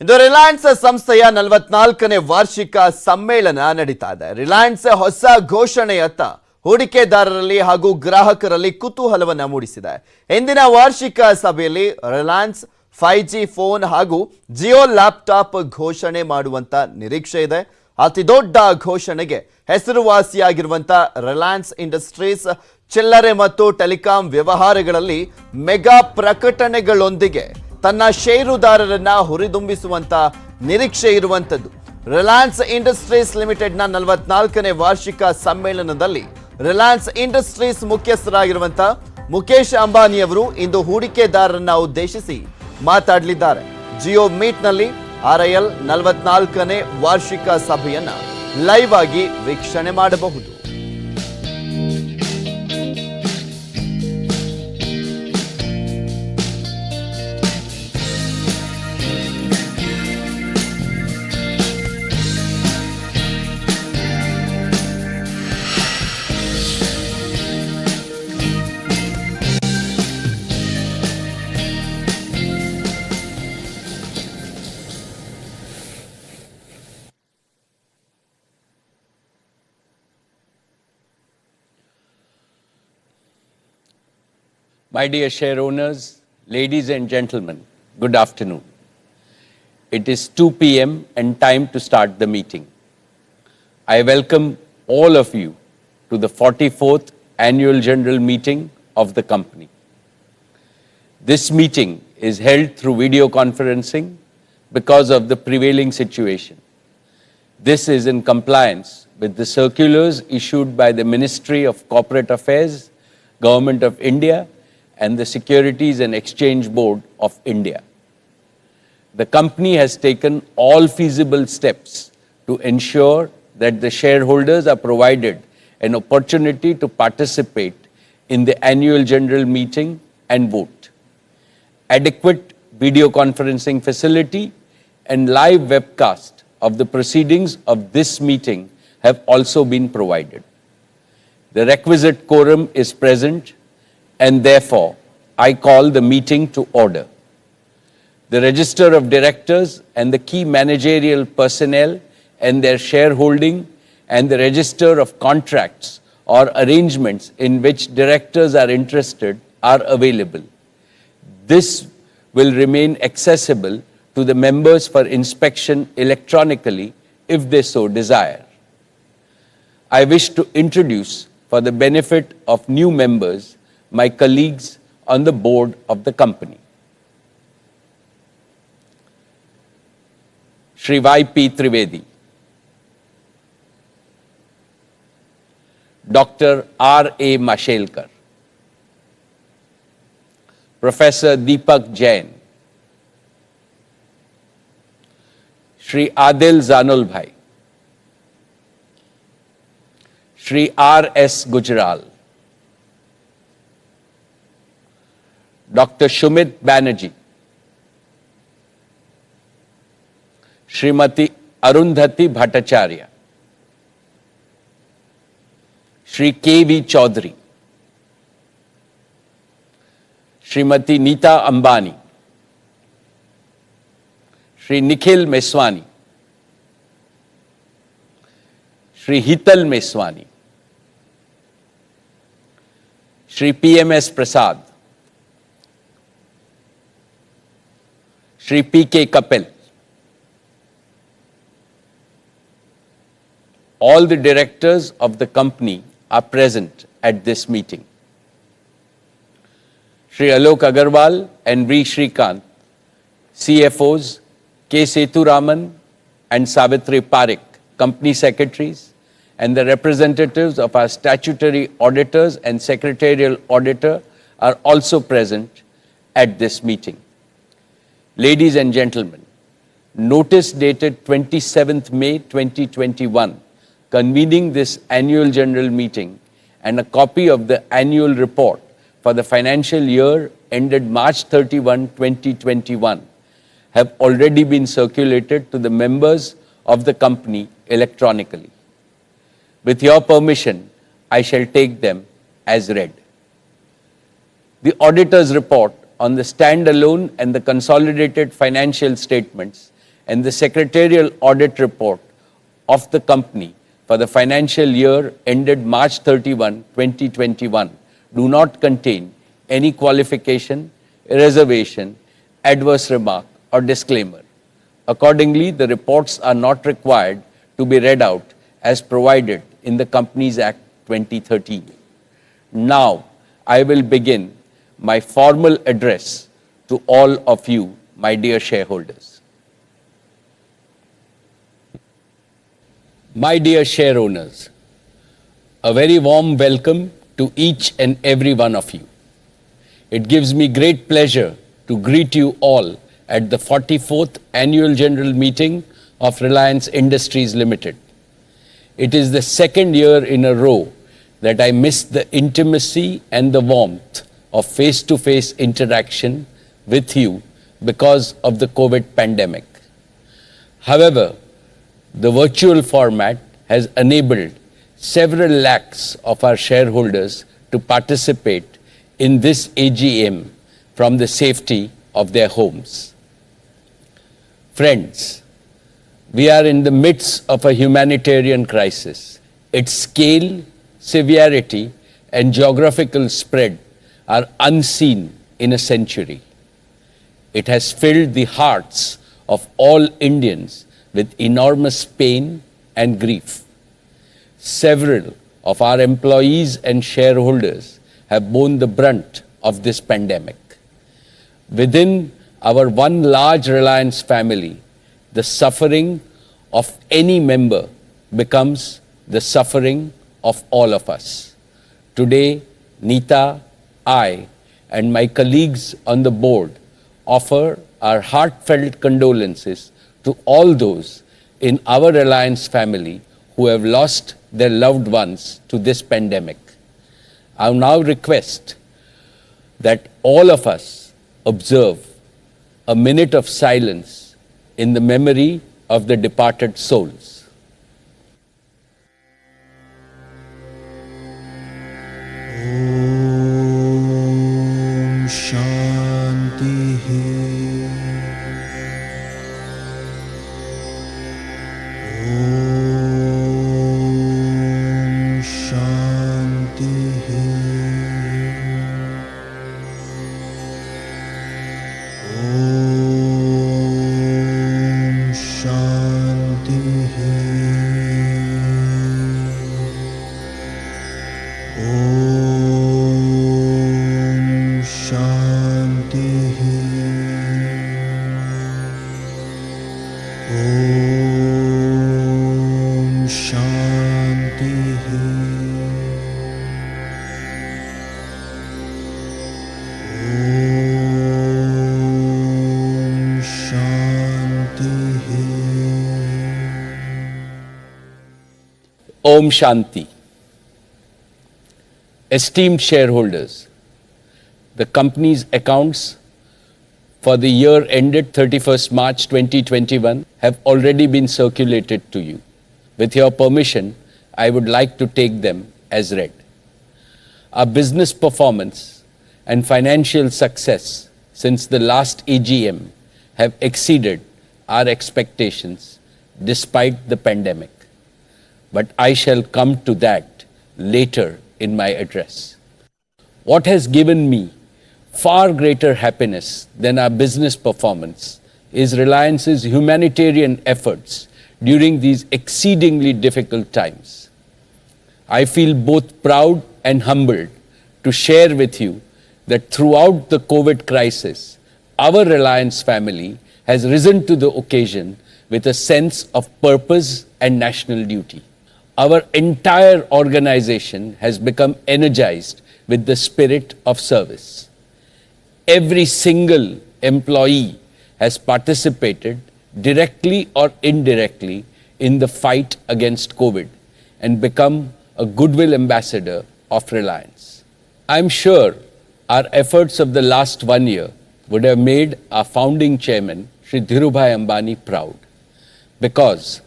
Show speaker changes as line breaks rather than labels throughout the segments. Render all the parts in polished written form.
ಇಂದು ರಿಲಯನ್ಸ್ ಸಂಸ್ಥೆಯ 44ನೇ ವಾರ್ಷಿಕ ಸಮ್ಮೇಳನ ನಡೀತಾ ಇದೆ. ರಿಲಯನ್ಸ್ ಹೊಸ ಘೋಷಣೆಯತ್ತ ಹೂಡಿಕೆದಾರರಲ್ಲಿ ಹಾಗೂ ಗ್ರಾಹಕರಲ್ಲಿ ಕುತೂಹಲವನ್ನು ಮೂಡಿಸಿದೆ. ಇಂದಿನ ವಾರ್ಷಿಕ ಸಭೆಯಲ್ಲಿ ರಿಲಯನ್ಸ್ 5G ಫೋನ್ ಹಾಗೂ ಜಿಯೋ ಲ್ಯಾಪ್ಟಾಪ್ ಘೋಷಣೆ ಮಾಡುವಂತ ನಿರೀಕ್ಷೆ ಇದೆ. ಅತಿ ದೊಡ್ಡ ಘೋಷಣೆಗೆ ಹೆಸರುವಾಸಿಯಾಗಿರುವಂತ ರಿಲಯನ್ಸ್ ಇಂಡಸ್ಟ್ರೀಸ್ ಚಿಲ್ಲರೆ ಮತ್ತು ಟೆಲಿಕಾಂ ವ್ಯವಹಾರಗಳಲ್ಲಿ ಮೆಗಾ ಪ್ರಕಟಣೆಗಳೊಂದಿಗೆ ತನ್ನ ಷೇರುದಾರರನ್ನ ಹುರಿದುಂಬಿಸುವಂತ ನಿರೀಕ್ಷೆ ಇರುವಂತದ್ದು. ರಿಲಯನ್ಸ್ ಇಂಡಸ್ಟ್ರೀಸ್ ಲಿಮಿಟೆಡ್ನ 44ನೇ ವಾರ್ಷಿಕ ಸಮ್ಮೇಳನದಲ್ಲಿ ರಿಲಯನ್ಸ್ ಇಂಡಸ್ಟ್ರೀಸ್ ಮುಖ್ಯಸ್ಥರಾಗಿರುವಂತ ಮುಕೇಶ್ ಅಂಬಾನಿಯವರು ಇಂದು ಹೂಡಿಕೆದಾರರನ್ನ ಉದ್ದೇಶಿಸಿ ಮಾತಾಡಲಿದ್ದಾರೆ. ಜಿಯೋ ಮೀಟ್ನಲ್ಲಿ RIL 44ನೇ ವಾರ್ಷಿಕ ಸಭೆಯನ್ನ ಲೈವ್ ಆಗಿ ವೀಕ್ಷಣೆ ಮಾಡಬಹುದು.
My dear share owners, ladies and gentlemen, good afternoon. It is 2 p.m. and time to start the meeting. I welcome all of you to the 44th annual general meeting of the company. This meeting is held through video conferencing because of the prevailing situation. This is in compliance with the circulars issued by the Ministry of Corporate Affairs, Government of India, and the Securities and Exchange Board of India. The company has taken all feasible steps to ensure that the shareholders are provided an opportunity to participate in the annual general meeting and vote. Adequate video conferencing facility and live webcast of the proceedings of this meeting have also been provided. The requisite quorum is present, and therefore I call the meeting to order. The register of directors and the key managerial personnel and their shareholding and the register of contracts or arrangements in which directors are interested are available. This will remain accessible to the members for inspection electronically if they so desire. I wish to introduce, for the benefit of new members, my colleagues on the board of the company. Shri Y.P. Trivedi, Dr. R.A. Mashelkar, Professor Deepak Jain, Shri Adil Zanulbhai, Shri R.S. Gujral, Dr. Shumit Banerjee, Srimati Arundhati Bhattacharya, Shri K.V. Chaudhary, Srimati Neeta Ambani, Shri Nikhil Meswani, Shri Hital Meswani, Shri P.M.S. Prasad, Shri P.K. Kapil. All the directors of the company are present at this meeting. Shri Alok Agarwal and V. Shrikant, CFOs, K. Sethuraman and Savitri Parekh, company secretaries, and the representatives of our statutory auditors and secretarial auditor are also present at this meeting. Ladies and gentlemen, notice dated 27th May 2021 convening this annual general meeting and a copy of the annual report for the financial year ended March 31, 2021 have already been circulated to the members of the company electronically. With your permission, I shall take them as read. The auditor's report on the standalone and the consolidated financial statements and the secretarial audit report of the company for the financial year ended March 31, 2021 do not contain any qualification, reservation, adverse remark, or disclaimer. Accordingly, the reports are not required to be read out as provided in the Companies Act 2013. Now, I will begin my formal address to all of you, my dear shareholders. My dear share owners, a very warm welcome to each and every one of you. It gives me great pleasure to greet you all at the 44th Annual General Meeting of Reliance Industries Limited. It is the second year in a row that I missed the intimacy and the warmth of face-to-face interaction with you because of the COVID pandemic. However, the virtual format has enabled several lakhs of our shareholders to participate in this AGM from the safety of their homes. Friends, we are in the midst of a humanitarian crisis. Its scale, severity, and geographical spread are unseen in a century. It has filled the hearts of all Indians with enormous pain and grief. Several of our employees and shareholders have borne the brunt of this pandemic. Within our one large Reliance family, the suffering of any member becomes the suffering of all of us. Today, Neeta, I, and my colleagues on the board offer our heartfelt condolences to all those in our Reliance family who have lost their loved ones to this pandemic. I now request that all of us observe a minute of silence in the memory of the departed souls.
Om Shanti. Om Shanti. Om Shanti. Om Shanti. Om Shanti. Om Shanti.
Om Shanti. Esteemed shareholders, the company's accounts for the year ended 31st March 2021 have already been circulated to you. With your permission, I would like to take them as read. Our business performance and financial success since the last AGM have exceeded our expectations despite the pandemic. But I shall come to that later in my address. What has given me far greater happiness than our business performance is Reliance's humanitarian efforts during these exceedingly difficult times. I feel both proud and humbled to share with you that throughout the COVID crisis, our Reliance family has risen to the occasion with a sense of purpose and national duty. Our entire organization has become energized with the spirit of service. Every single employee has participated directly or indirectly in the fight against COVID and become a goodwill ambassador of Reliance. I'm sure our efforts of the last 1 year would have made our founding chairman, Shri Dhirubhai Ambani, proud, because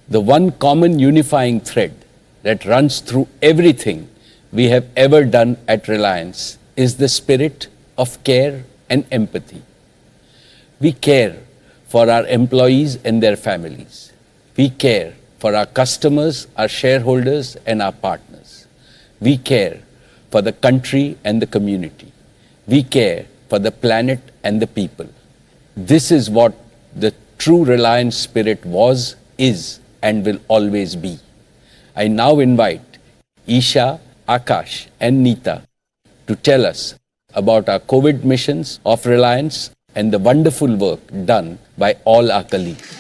the one common unifying thread that runs through everything we have ever done at Reliance is the spirit of care and empathy. We care for our employees and their families. We care for our customers, our shareholders, and our partners. We care for the country and the community. We care for the planet and the people. This is what the true Reliance spirit was, is, and will always be. I now invite Isha, Akash, and Neeta to tell us about our COVID missions of Reliance and the wonderful work done by all our colleagues.